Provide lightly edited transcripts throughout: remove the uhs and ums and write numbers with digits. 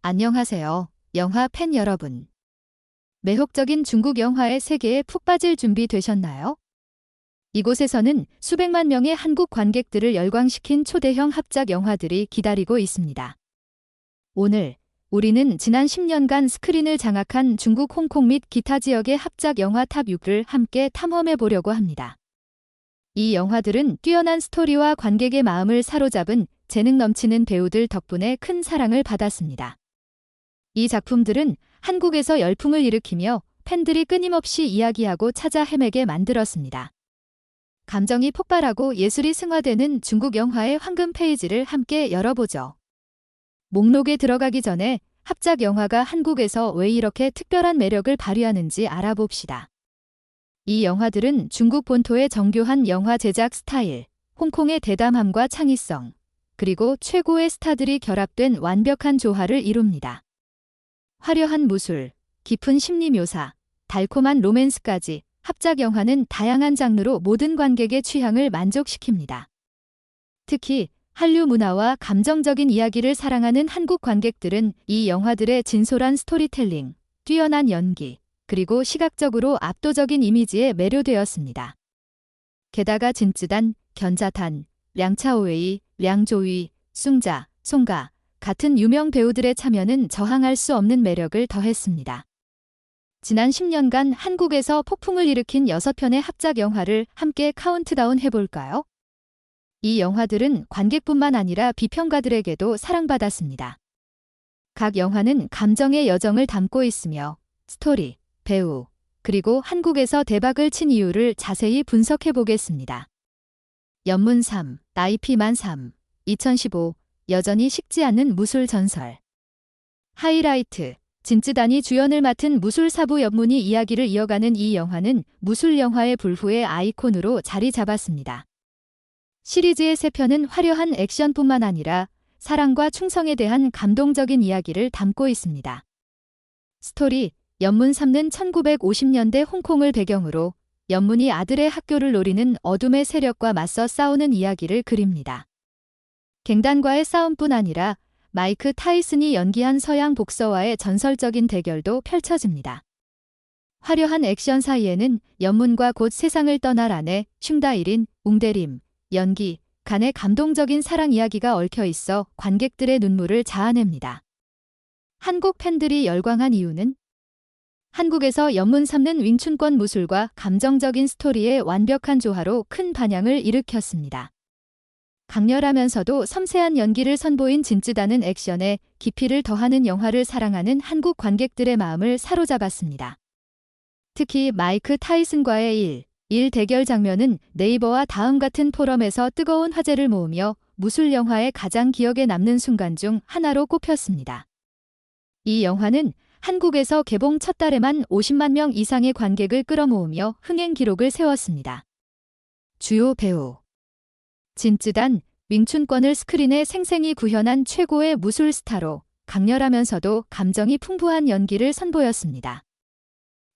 안녕하세요, 영화 팬 여러분. 매혹적인 중국 영화의 세계에 푹 빠질 준비 되셨나요? 이곳에서는 수백만 명의 한국 관객들을 열광시킨 초대형 합작 영화들이 기다리고 있습니다. 오늘 우리는 지난 10년간 스크린을 장악한 중국, 홍콩 및 기타 지역의 합작 영화 탑 6를 함께 탐험해 보려고 합니다. 이 영화들은 뛰어난 스토리와 관객의 마음을 사로잡은 재능 넘치는 배우들 덕분에 큰 사랑을 받았습니다. 이 작품들은 한국에서 열풍을 일으키며 팬들이 끊임없이 이야기하고 찾아 헤매게 만들었습니다. 감정이 폭발하고 예술이 승화되는 중국 영화의 황금 페이지를 함께 열어보죠. 목록에 들어가기 전에 합작 영화가 한국에서 왜 이렇게 특별한 매력을 발휘하는지 알아봅시다. 이 영화들은 중국 본토의 정교한 영화 제작 스타일, 홍콩의 대담함과 창의성, 그리고 최고의 스타들이 결합된 완벽한 조화를 이룹니다. 화려한 무술, 깊은 심리 묘사, 달콤한 로맨스까지 합작 영화는 다양한 장르로 모든 관객의 취향을 만족시킵니다. 특히 한류 문화와 감정적인 이야기를 사랑하는 한국 관객들은 이 영화들의 진솔한 스토리텔링, 뛰어난 연기, 그리고 시각적으로 압도적인 이미지에 매료되었습니다. 게다가 진쯔단, 견자탄, 량차오웨이, 량조위, 숭자, 송가 같은 유명 배우들의 참여는 저항할 수 없는 매력을 더했습니다. 지난 10년간 한국에서 폭풍을 일으킨 6편의 합작 영화를 함께 카운트다운 해볼까요? 이 영화들은 관객뿐만 아니라 비평가들에게도 사랑받았습니다. 각 영화는 감정의 여정을 담고 있으며 스토리, 배우, 그리고 한국에서 대박을 친 이유를 자세히 분석해 보겠습니다. 연문 3, 나이피만 3, 2015, 여전히 식지 않는 무술 전설. 하이라이트, 진쯔단이 주연을 맡은 무술 사부 연문이 이야기를 이어가는 이 영화는 무술 영화의 불후의 아이콘으로 자리 잡았습니다. 시리즈의 3편은 화려한 액션뿐만 아니라 사랑과 충성에 대한 감동적인 이야기를 담고 있습니다. 스토리, 연문 3는 1950년대 홍콩을 배경으로 연문이 아들의 학교를 노리는 어둠의 세력과 맞서 싸우는 이야기를 그립니다. 갱단과의 싸움뿐 아니라 마이크 타이슨이 연기한 서양 복서와의 전설적인 대결도 펼쳐집니다. 화려한 액션 사이에는 연문과 곧 세상을 떠날 아내 슝다일인, 웅대림, 연기, 간의 감동적인 사랑 이야기가 얽혀 있어 관객들의 눈물을 자아냅니다. 한국 팬들이 열광한 이유는 한국에서 연문 3는 윙춘권 무술과 감정적인 스토리의 완벽한 조화로 큰 반향을 일으켰습니다. 강렬하면서도 섬세한 연기를 선보인 진쯔단은 액션에 깊이를 더하는 영화를 사랑하는 한국 관객들의 마음을 사로잡았습니다. 특히 마이크 타이슨과의 1 대결 장면은 네이버와 다음 같은 포럼에서 뜨거운 화제를 모으며 무술 영화의 가장 기억에 남는 순간 중 하나로 꼽혔습니다. 이 영화는 한국에서 개봉 첫 달에만 50만 명 이상의 관객을 끌어모으며 흥행 기록을 세웠습니다. 주요 배우 진쯔단, 윙춘권을 스크린에 생생히 구현한 최고의 무술 스타로 강렬하면서도 감정이 풍부한 연기를 선보였습니다.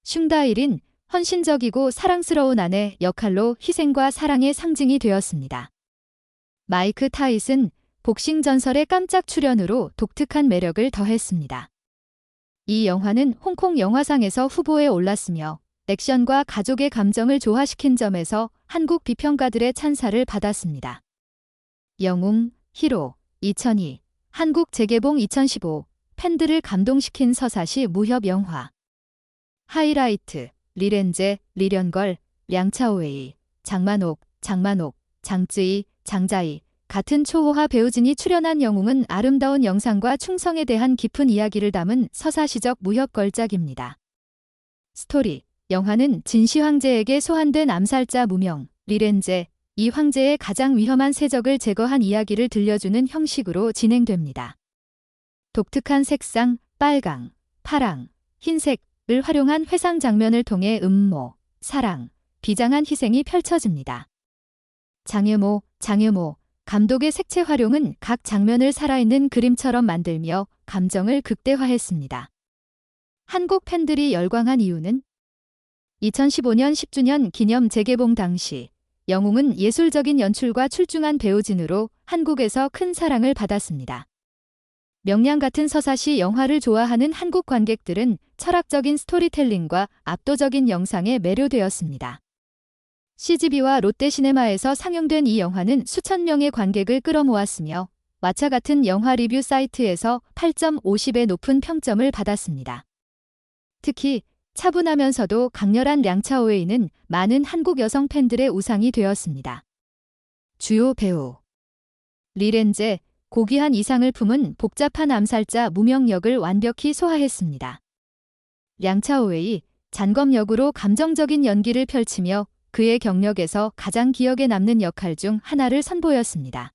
슝다일인, 헌신적이고 사랑스러운 아내 역할로 희생과 사랑의 상징이 되었습니다. 마이크 타이슨, 복싱 전설의 깜짝 출연으로 독특한 매력을 더했습니다. 이 영화는 홍콩 영화상에서 후보에 올랐으며 액션과 가족의 감정을 조화시킨 점에서 한국 비평가들의 찬사를 받았습니다. 영웅, 히로, 2002, 한국 재개봉 2015, 팬들을 감동시킨 서사시 무협 영화. 하이라이트, 리렌제, 리련걸, 량차오웨이, 장만옥, 장쯔이, 장자이 같은 초호화 배우진이 출연한 영웅은 아름다운 영상과 충성에 대한 깊은 이야기를 담은 서사시적 무협 걸작입니다. 스토리, 영화는 진시 황제에게 소환된 암살자 무명, 리렌제, 이 황제의 가장 위험한 세적을 제거한 이야기를 들려주는 형식으로 진행됩니다. 독특한 색상, 빨강, 파랑, 흰색을 활용한 회상 장면을 통해 음모, 사랑, 비장한 희생이 펼쳐집니다. 장유모, 감독의 색채 활용은 각 장면을 살아있는 그림처럼 만들며 감정을 극대화했습니다. 한국 팬들이 열광한 이유는 2015년 10주년 기념 재개봉 당시 영웅은 예술적인 연출과 출중한 배우진으로 한국에서 큰 사랑을 받았습니다. 명량 같은 서사시 영화를 좋아하는 한국 관객들은 철학적인 스토리텔링과 압도적인 영상에 매료되었습니다. CGV와 롯데시네마에서 상영된 이 영화는 수천 명의 관객을 끌어모았으며 왓챠 같은 영화 리뷰 사이트에서 8.50의 높은 평점을 받았습니다. 특히 차분하면서도 강렬한 량차오웨이는 많은 한국 여성 팬들의 우상이 되었습니다. 주요 배우 리렌제, 고귀한 이상을 품은 복잡한 암살자 무명 역을 완벽히 소화했습니다. 량차오웨이, 잔검 역으로 감정적인 연기를 펼치며 그의 경력에서 가장 기억에 남는 역할 중 하나를 선보였습니다.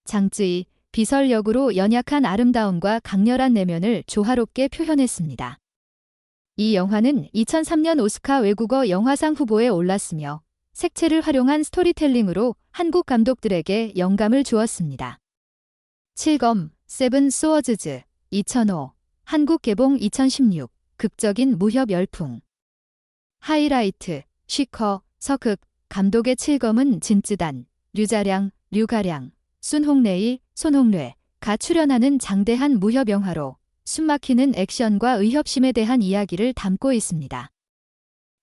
장쯔이, 비설 역으로 연약한 아름다움과 강렬한 내면을 조화롭게 표현했습니다. 이 영화는 2003년 오스카 외국어 영화상 후보에 올랐으며 색채를 활용한 스토리텔링으로 한국 감독들에게 영감을 주었습니다. 칠검, 세븐 스워즈즈, 2005, 한국 개봉 2016, 극적인 무협 열풍. 하이라이트, 쉬커, 서극, 감독의 칠검은 진쯔단, 류자량, 류가량, 순홍래이, 손홍래가 출연하는 장대한 무협 영화로 숨막히는 액션과 의협심에 대한 이야기를 담고 있습니다.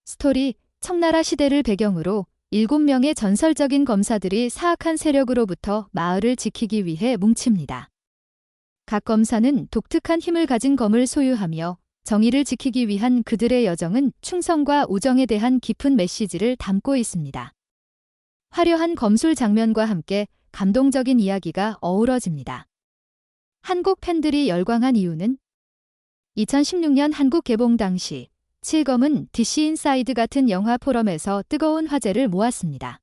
스토리, 청나라 시대를 배경으로 7명의 전설적인 검사들이 사악한 세력으로부터 마을을 지키기 위해 뭉칩니다. 각 검사는 독특한 힘을 가진 검을 소유하며 정의를 지키기 위한 그들의 여정은 충성과 우정에 대한 깊은 메시지를 담고 있습니다. 화려한 검술 장면과 함께 감동적인 이야기가 어우러집니다. 한국 팬들이 열광한 이유는 2016년 한국 개봉 당시 칠검은 DC 인사이드 같은 영화 포럼에서 뜨거운 화제를 모았습니다.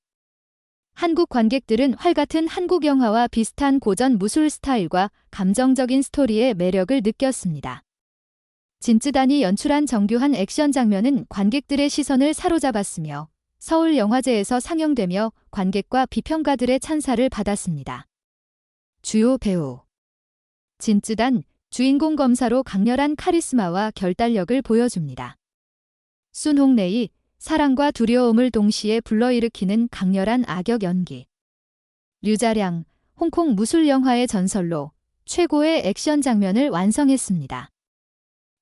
한국 관객들은 활 같은 한국 영화와 비슷한 고전 무술 스타일과 감정적인 스토리의 매력을 느꼈습니다. 진쯔단이 연출한 정교한 액션 장면은 관객들의 시선을 사로잡았으며 서울영화제에서 상영되며 관객과 비평가들의 찬사를 받았습니다. 주요 배우 진쯔단, 주인공 검사로 강렬한 카리스마와 결단력을 보여줍니다. 순홍래이, 사랑과 두려움을 동시에 불러일으키는 강렬한 악역 연기. 류자량, 홍콩 무술 영화의 전설로 최고의 액션 장면을 완성했습니다.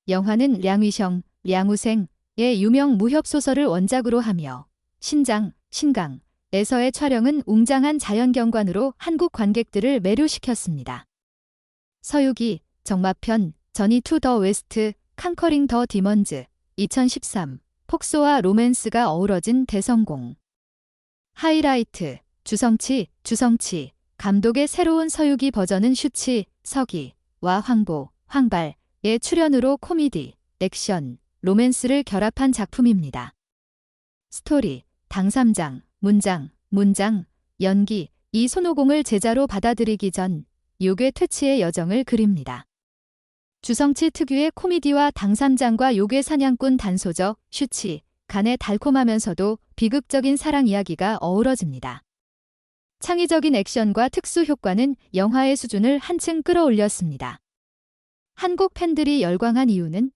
영화는 량위성, 량우생의 유명 무협 소설을 원작으로 하며 신장, 신강에서의 촬영은 웅장한 자연경관으로 한국 관객들을 매료시켰습니다. 서유기, 정마편, 저니 투 더 웨스트, 컨커링 더 디먼즈, 2013, 폭소와 로맨스가 어우러진 대성공. 하이라이트, 주성치, 감독의 새로운 서유기 버전은 슈치, 서기와 황보, 황발의 출연으로 코미디, 액션, 로맨스를 결합한 작품입니다. 스토리, 당삼장, 문장, 연기, 이 손오공을 제자로 받아들이기 전 요괴 퇴치의 여정을 그립니다. 주성치 특유의 코미디와 당삼장과 요괴 사냥꾼 단소저, 슈치, 간의 달콤하면서도 비극적인 사랑 이야기가 어우러집니다. 창의적인 액션과 특수 효과는 영화의 수준을 한층 끌어올렸습니다. 한국 팬들이 열광한 이유는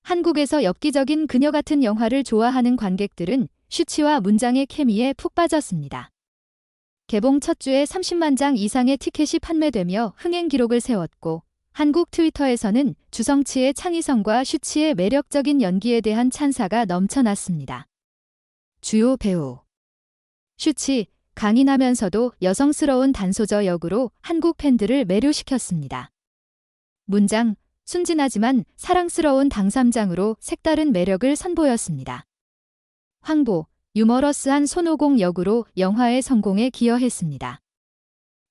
한국에서 엽기적인 그녀 같은 영화를 좋아하는 관객들은 슈치와 문장의 케미에 푹 빠졌습니다. 개봉 첫 주에 30만 장 이상의 티켓이 판매되며 흥행 기록을 세웠고 한국 트위터에서는 주성치의 창의성과 슈치의 매력적인 연기에 대한 찬사가 넘쳐났습니다. 주요 배우 슈치, 강인하면서도 여성스러운 단소저 역으로 한국 팬들을 매료시켰습니다. 문장, 순진하지만 사랑스러운 당삼장으로 색다른 매력을 선보였습니다. 황보, 유머러스한 손오공 역으로 영화의 성공에 기여했습니다.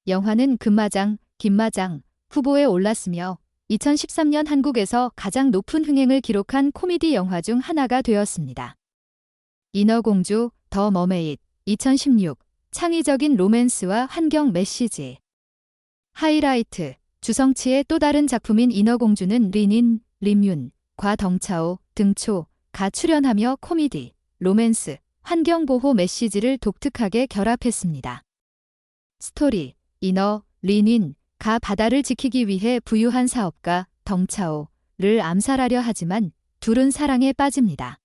영화는 금마장, 김마장 후보에 올랐으며 2013년 한국에서 가장 높은 흥행을 기록한 코미디 영화 중 하나가 되었습니다. 인어공주, 더 머메잇, 2016, 창의적인 로맨스와 환경 메시지. 하이라이트, 주성치의 또 다른 작품인 인어공주는 린인, 림윤, 곽덩차오, 등초가 출연하며 코미디, 로맨스, 환경보호 메시지를 독특하게 결합했습니다. 스토리, 인어, 린인가 바다를 지키기 위해 부유한 사업가 덩차오를 암살하려 하지만 둘은 사랑에 빠집니다.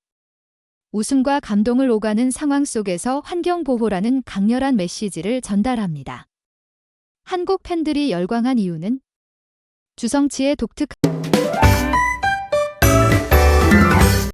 웃음과 감동을 오가는 상황 속에서 환경보호라는 강렬한 메시지를 전달합니다. 한국 팬들이 열광한 이유는 주성치의 독특한